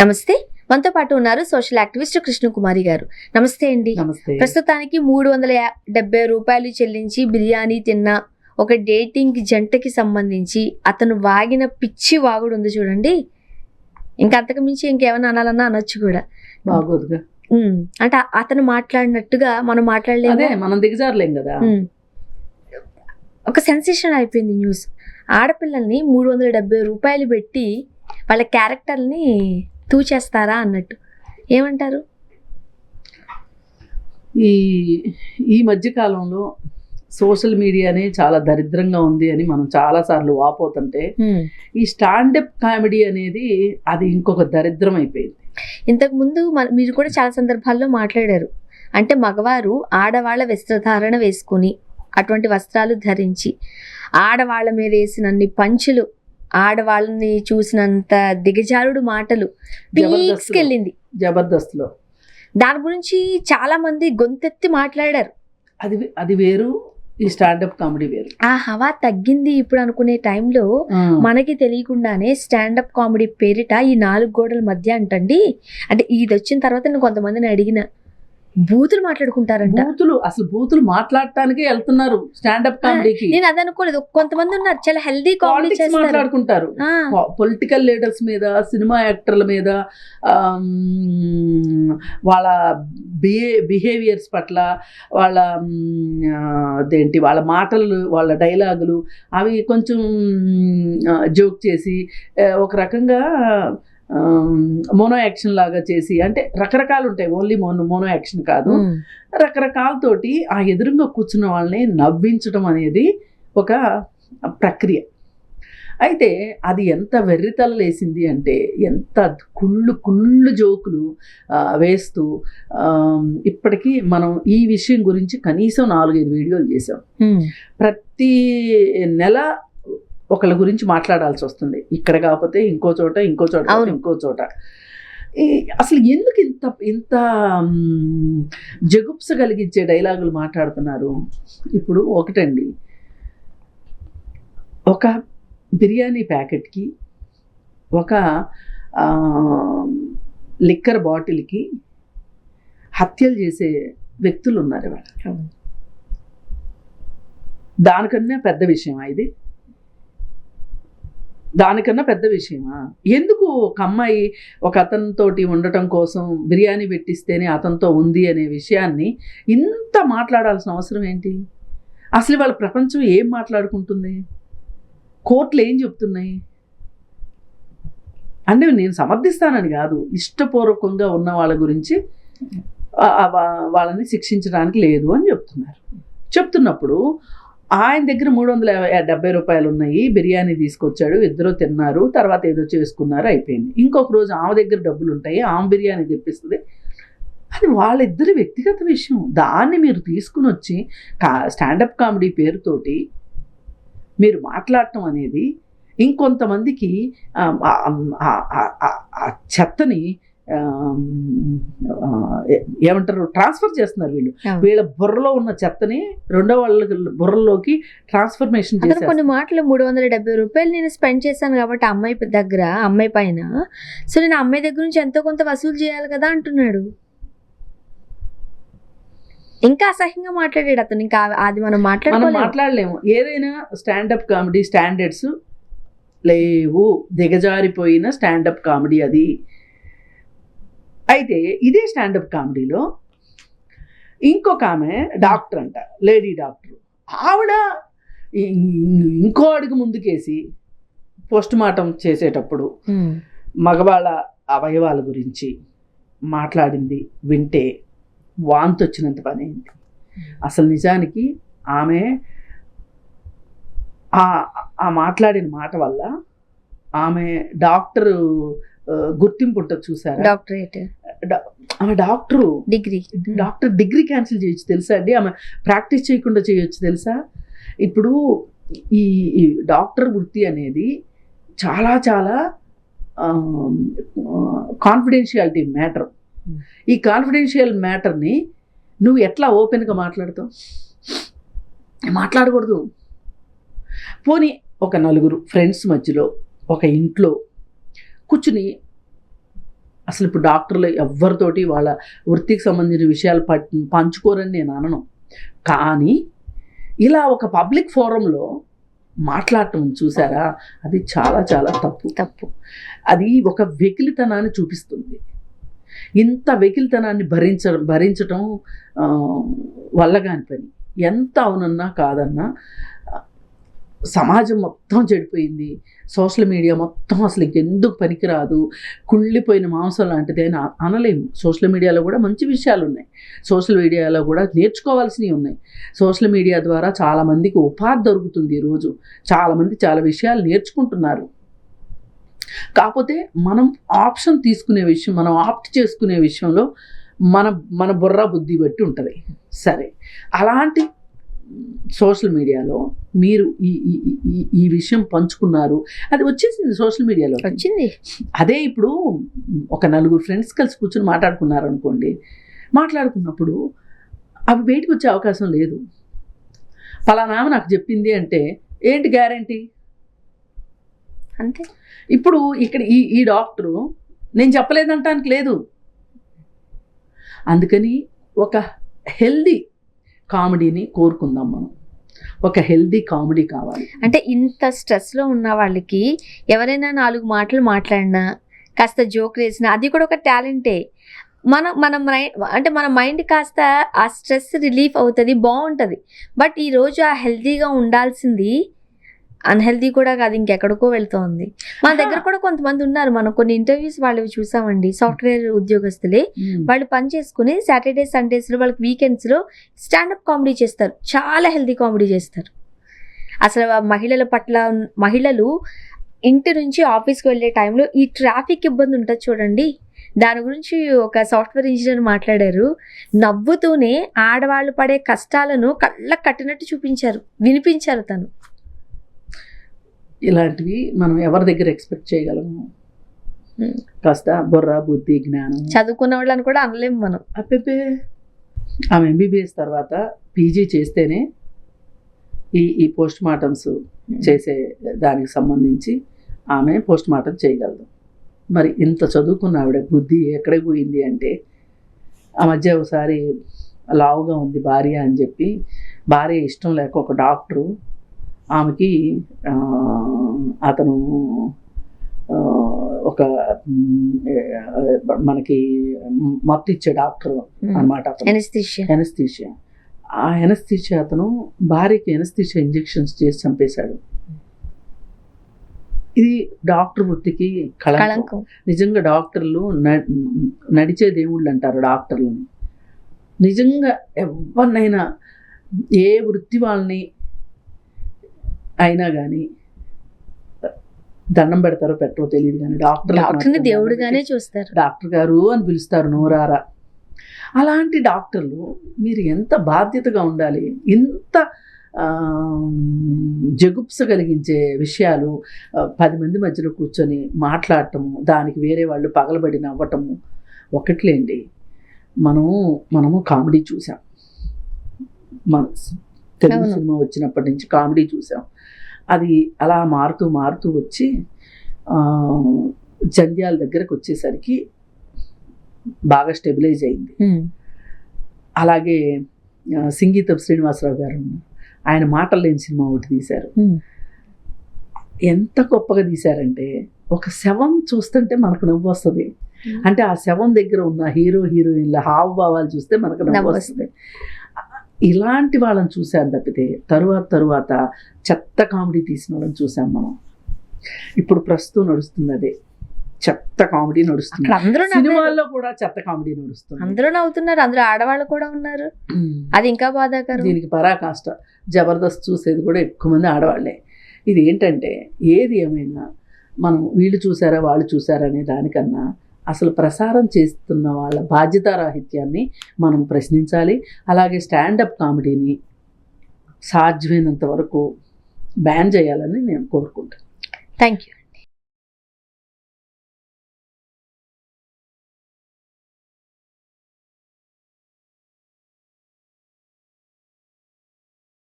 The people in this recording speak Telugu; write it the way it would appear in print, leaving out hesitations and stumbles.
నమస్తే. మనతో పాటు ఉన్నారు సోషల్ యాక్టివిస్ట్ కృష్ణకుమారి గారు. నమస్తే అండి. నమస్తే. ప్రస్తుతానికి 370 రూపాయలు చెల్లించి బిర్యానీ తిన్న ఒక డేటింగ్ జంటకి సంబంధించి అతను వాగిన పిచ్చి వాగుడు ఉంది చూడండి. ఇంకా అంతకు మించి ఇంకేమైనా అనాలన్నా అనొచ్చు కూడా. బాగోదుగా. అంటే అతను మాట్లాడినట్టుగా మనం మాట్లాడలేము. అదే మనం దిగజారలేం కదా. ఒక సెన్సేషన్ అయిపోయింది న్యూస్. ఆడపిల్లల్ని 370 రూపాయలు పెట్టి వాళ్ళ క్యారెక్టర్ని తూచేస్తారా అన్నట్టు. ఏమంటారు? ఈ మధ్య కాలంలో సోషల్ మీడియానే చాలా దరిద్రంగా ఉంది అని మనం చాలా సార్లు వాపోతుంటే ఈ స్టాండప్ కామెడీ అనేది అది ఇంకొక దరిద్రం అయిపోయింది. ఇంతకు ముందు మీరు కూడా చాలా సందర్భాల్లో మాట్లాడారు. అంటే మగవారు ఆడవాళ్ళ వస్త్రధారణ వేసుకుని అటువంటి వస్త్రాలు ధరించి ఆడవాళ్ళ మీద వేసినన్ని పంచులు, ఆడవాళ్ళని చూసినంత దిగజారుడు మాటలు పీక్స్కెళ్ళింది జబర్దస్త్లో. దాని గురించి చాలా మంది గొంతెత్తి మాట్లాడారు. అది వేరు, ఈ స్టాండప్ కామెడీ వేరు. ఆ హవా తగ్గింది ఇప్పుడు అనుకునే టైంలో మనకి తెలియకుండానే స్టాండప్ కామెడీ పేరిట ఈ 4 గోడల మధ్య అంటండి. అంటే ఇది వచ్చిన తర్వాత నేను కొంతమందిని అడిగిన, బూతులు మాట్లాడుకుంటారంట. బూతులు మాట్లాడటానికే వెళ్తున్నారు స్టాండప్ కామెడీకి. నేను అది అనుకోలేదు. కొంతమంది ఉన్నారు చాలా హెల్దీ కామెడీ మాట్లాడుకుంటారు. పొలిటికల్ లీడర్స్ మీద, సినిమా యాక్టర్ల మీద, వాళ్ళ బిహేవియర్స్ పట్ల, వాళ్ళ మాటలు, వాళ్ళ డైలాగులు అవి కొంచెం జోక్ చేసి ఒక రకంగా మోనో యాక్షన్ లాగా చేసి, అంటే రకరకాలు ఉంటాయి, ఓన్లీ మోనో యాక్షన్ కాదు, రకరకాలతోటి ఆ ఎదురుగా కూర్చున్న వాళ్ళని నవ్వించడం అనేది ఒక ప్రక్రియ. అయితే అది ఎంత వెర్రితలలేసింది అంటే, ఎంత కుళ్ళు జోకులు వేస్తూ ఇప్పటికీ మనం ఈ విషయం గురించి కనీసం 4-5 వీడియోలు చేసాం. ప్రతి నెల ఒకళ్ళ గురించి మాట్లాడాల్సి వస్తుంది. ఇక్కడ కాకపోతే ఇంకో చోట, ఇంకో చోట. అసలు ఎందుకు ఇంత జగుప్స కలిగించే డైలాగులు మాట్లాడుతున్నారు? ఇప్పుడు ఒకటండి, ఒక బిర్యానీ ప్యాకెట్కి, ఒక లిక్కర్ బాటిల్కి హత్యలు చేసే వ్యక్తులు ఉన్నారు ఇవాళ. దానికన్నా పెద్ద విషయమా ఇది? దానికన్నా పెద్ద విషయమా? ఎందుకు ఒక అమ్మాయి ఒక అతనితోటి ఉండటం కోసం బిర్యానీ పెట్టిస్తేనే అతనితో ఉంది అనే విషయాన్ని ఇంత మాట్లాడాల్సిన అవసరం ఏంటి? అసలు వాళ్ళ ప్రపంచం ఏం మాట్లాడుకుంటుంది? కోర్టులు ఏం చెప్తున్నాయి? అంటే నేను సమర్థిస్తానని కాదు, ఇష్టపూర్వకంగా ఉన్న వాళ్ళ గురించి వాళ్ళని శిక్షించడానికి లేదు అని చెప్తున్నప్పుడు ఆయన దగ్గర 370 రూపాయలు ఉన్నాయి, బిర్యానీ తీసుకొచ్చాడు, ఇద్దరు తిన్నారు, తర్వాత ఏదో చేసుకున్నారు, అయిపోయింది. ఇంకొక రోజు ఆమె దగ్గర డబ్బులు ఉంటాయి, ఆమె బిర్యానీ తెప్పిస్తుంది. అది వాళ్ళిద్దరి వ్యక్తిగత విషయం. దాన్ని మీరు తీసుకుని వచ్చి స్టాండప్ కామెడీ పేరుతోటి మీరు మాట్లాడటం అనేది ఇంకొంతమందికి చెత్తని ఏమంటారు, ట్రాన్స్ఫర్ చేస్తున్నారు. వీళ్ళ బుర్రలో ఉన్న చెత్తని రెండో వాళ్ళ బుర్రలోకి ట్రాన్స్ఫర్మేషన్ చేస్తారు. కొన్ని మాటలు 370 రూపాయలు నేను స్పెండ్ చేశాను కాబట్టి అమ్మాయి పైన, సో నేను అమ్మాయి దగ్గర నుంచి ఎంతో కొంత వసూలు చేయాలి కదా అంటున్నాడు. ఇంకా అసహ్యంగా మాట్లాడాడు అతను. ఇంకా అది మనం మాట్లాడలేము. ఏదైనా స్టాండప్ కామెడీ స్టాండర్డ్స్ లేవు, దిగజారిపోయిన స్టాండప్ కామెడీ అది. అయితే ఇదే స్టాండప్ కామెడీలో ఇంకొక ఆమె డాక్టర్ అంట, లేడీ డాక్టర్. ఆవిడ ఇంకో అడుగు ముందుకేసి పోస్ట్ మార్టం చేసేటప్పుడు మగవాళ్ళ అవయవాల గురించి మాట్లాడింది వింటే వాంతి వచ్చినంత పని అయింది. అసలు నిజానికి ఆమె ఆ మాట్లాడిన మాట వల్ల ఆమె డాక్టరు గుర్తింపు ఉంటుంది చూసారా, డాక్టరేట్. ఆమె డాక్టర్ డిగ్రీ క్యాన్సిల్ చేయొచ్చు తెలుసా అండి? ఆమె ప్రాక్టీస్ చేయకుండా చేయొచ్చు తెలుసా? ఇప్పుడు ఈ డాక్టర్ వృత్తి అనేది చాలా చాలా కాన్ఫిడెన్షియాలిటీ మ్యాటర్. ఈ కాన్ఫిడెన్షియల్ మ్యాటర్ని నువ్వు ఎట్లా ఓపెన్గా మాట్లాడతావు? మాట్లాడకూడదు. పోనీ ఒక 4 ఫ్రెండ్స్ మధ్యలో ఒక ఇంట్లో కూర్చుని అసలు ఇప్పుడు డాక్టర్లు ఎవరితోటి వాళ్ళ వృత్తికి సంబంధించిన విషయాలు పంచుకోరని నేను అనను. కానీ ఇలా ఒక పబ్లిక్ ఫోరంలో మాట్లాడటం చూసారా, అది చాలా చాలా తప్పు. అది ఒక వెకిలితనాన్ని చూపిస్తుంది. ఇంత వెకిలితనాన్ని భరించటం వల్ల కాని పని. ఎంత అవునన్నా కాదన్నా సమాజం మొత్తం చెడిపోయింది. సోషల్ మీడియా మొత్తం అసలు ఇంకెందుకు పనికిరాదు, కుళ్ళిపోయిన మాంసం లాంటిది అని అనలేము. సోషల్ మీడియాలో కూడా మంచి విషయాలు ఉన్నాయి, సోషల్ మీడియాలో కూడా నేర్చుకోవాల్సినవి ఉన్నాయి. సోషల్ మీడియా ద్వారా చాలామందికి ఉపాధి దొరుకుతుంది. ఈరోజు చాలామంది చాలా విషయాలు నేర్చుకుంటున్నారు. కాకపోతే మనం ఆప్షన్ తీసుకునే విషయం, మనం ఆప్ట్ చేసుకునే విషయంలో మన బుర్ర బుద్ధి బట్టి ఉంటుంది. సరే, అలాంటి సోషల్ మీడియాలో మీరు ఈ విషయం పంచుకున్నారు, అది వచ్చేసింది సోషల్ మీడియాలో వచ్చింది. అదే ఇప్పుడు ఒక నలుగురు ఫ్రెండ్స్ కలిసి కూర్చొని మాట్లాడుకున్నారు అనుకోండి, మాట్లాడుకున్నప్పుడు అవి బయటకు వచ్చే అవకాశం లేదు. ఫలానా నాకు చెప్పింది అంటే ఏంటి గ్యారంటీ? అంతే. ఇప్పుడు ఇక్కడ ఈ డాక్టరు నేను చెప్పలేదంటానికి లేదు. అందుకని ఒక హెల్దీ కామెడీని కోరుకుందాం మనం. ఒక హెల్దీ కామెడీ కావాలి. అంటే ఇంత స్ట్రెస్లో ఉన్న వాళ్ళకి ఎవరైనా 4 మాటలు మాట్లాడినా, కాస్త జోక్ వేసినా, అది కూడా ఒక టాలెంటే. మన మైండ్ కాస్త ఆ స్ట్రెస్ రిలీఫ్ అవుతుంది, బాగుంటుంది. బట్ ఈరోజు ఆ హెల్తీగా ఉండాల్సింది అన్హెల్దీ కూడా కాదు, ఇంకెక్కడికో వెళ్తోంది. మన దగ్గర కూడా కొంతమంది ఉన్నారు, మనం కొన్ని ఇంటర్వ్యూస్ వాళ్ళవి చూసామండి. సాఫ్ట్వేర్ ఉద్యోగస్తులే, వాళ్ళు పని చేసుకుని సాటర్డే సండేస్లో, వాళ్ళకి వీకెండ్స్లో స్టాండప్ కామెడీ చేస్తారు. చాలా హెల్తీ కామెడీ చేస్తారు. అసలు మహిళలు ఇంటి నుంచి ఆఫీస్కి వెళ్ళే టైంలో ఈ ట్రాఫిక్ ఇబ్బంది ఉంటుంది చూడండి, దాని గురించి ఒక సాఫ్ట్వేర్ ఇంజనీర్ మాట్లాడారు. నవ్వుతూనే ఆడవాళ్ళు పడే కష్టాలను కళ్ళకు కట్టినట్టు వినిపించారు తను. ఇలాంటివి మనం ఎవరి దగ్గర ఎక్స్పెక్ట్ చేయగలము? కాస్త బుర్ర బుద్ధి జ్ఞానం చదువుకున్న వాళ్ళని కూడా అనలేము మనం. అప్పే ఆమె ఎంబీబీఎస్ తర్వాత పీజీ చేస్తేనే ఈ పోస్ట్ మార్టమ్స్ చేసే దానికి సంబంధించి ఆమె పోస్ట్ మార్టం చేయగలదు. మరి ఇంత చదువుకున్న ఆవిడ బుద్ధి ఎక్కడికి పోయింది అంటే, ఆ మధ్య ఒకసారి లావుగా ఉంది భార్య అని చెప్పి, భార్య ఇష్టం లేక ఒక డాక్టరు ఆమెకి అతను ఒక మనకి మత్తు ఇచ్చే డాక్టర్ అనమాట, ఎనస్థీషియా. ఆ ఎనస్థీషియా అతను భార్యకి ఎనస్థీషియా ఇంజెక్షన్స్ చేసి చంపేశాడు. ఇది డాక్టర్ వృత్తికి కళంకం. నిజంగా డాక్టర్లు నడిచే దేవుళ్ళు అంటారు డాక్టర్లని. నిజంగా ఎవరినైనా ఏ వృత్తి వాళ్ళని అయినా కానీ దండం పెడతారో పెట్టరో తెలియదు, కానీ డాక్టర్ని దేవుడిగానే చూస్తారు. డాక్టర్ గారు అని పిలుస్తారు నోరారా. అలాంటి డాక్టర్లు మీరు ఎంత బాధ్యతగా ఉండాలి. ఇంత జగుప్స కలిగించే విషయాలు 10 మంది మధ్యలో కూర్చొని మాట్లాడటము, దానికి వేరే వాళ్ళు పగలబడి నవ్వటము ఒకట్లేండి. మనము కామెడీ చూసాం, మన తెలుగు సినిమా వచ్చినప్పటి నుంచి కామెడీ చూసాం. అది అలా మారుతూ వచ్చి జంధ్యాల దగ్గరకు వచ్చేసరికి బాగా స్టెబిలైజ్ అయింది. అలాగే సంగీతం శ్రీనివాసరావు గారు, ఆయన మాటలు లేని సినిమా ఒకటి తీశారు. ఎంత గొప్పగా తీశారంటే, ఒక శవం చూస్తుంటే మనకు నవ్వు వస్తుంది. అంటే ఆ శవం దగ్గర ఉన్న హీరోయిన్ల హావభావాలు చూస్తే మనకు నవ్వు వస్తుంది. ఇలాంటి వాళ్ళని చూసాం తప్పితే తరువాత చెత్త కామెడీ తీసిన వాళ్ళని చూసాం మనం. ఇప్పుడు ప్రస్తుతం నడుస్తుంది అదే చెత్త కామెడీ నడుస్తుంది. సినిమాల్లో కూడా చెత్త కామెడీ నడుస్తుంది. అందరూ నవ్వుతున్నారు, అందరూ ఆడవాళ్ళు కూడా ఉన్నారు. అది ఇంకా బాధాకరం. దీనికి పరాకాష్ట జబర్దస్త్ చూసేది కూడా ఎక్కువ మంది ఆడవాళ్లే. ఇది ఏంటంటే, ఏది ఏమైనా మనం వీళ్ళు చూసారా వాళ్ళు చూసారా అనే దానికన్నా అసలు ప్రసారం చేస్తున్న వాళ్ళ బాధ్యతారాహిత్యాన్ని మనం ప్రశ్నించాలి. అలాగే స్టాండప్ కామెడీని సాధ్యమైనంత వరకు బ్యాన్ చేయాలని నేను కోరుకుంటాను. Thank you.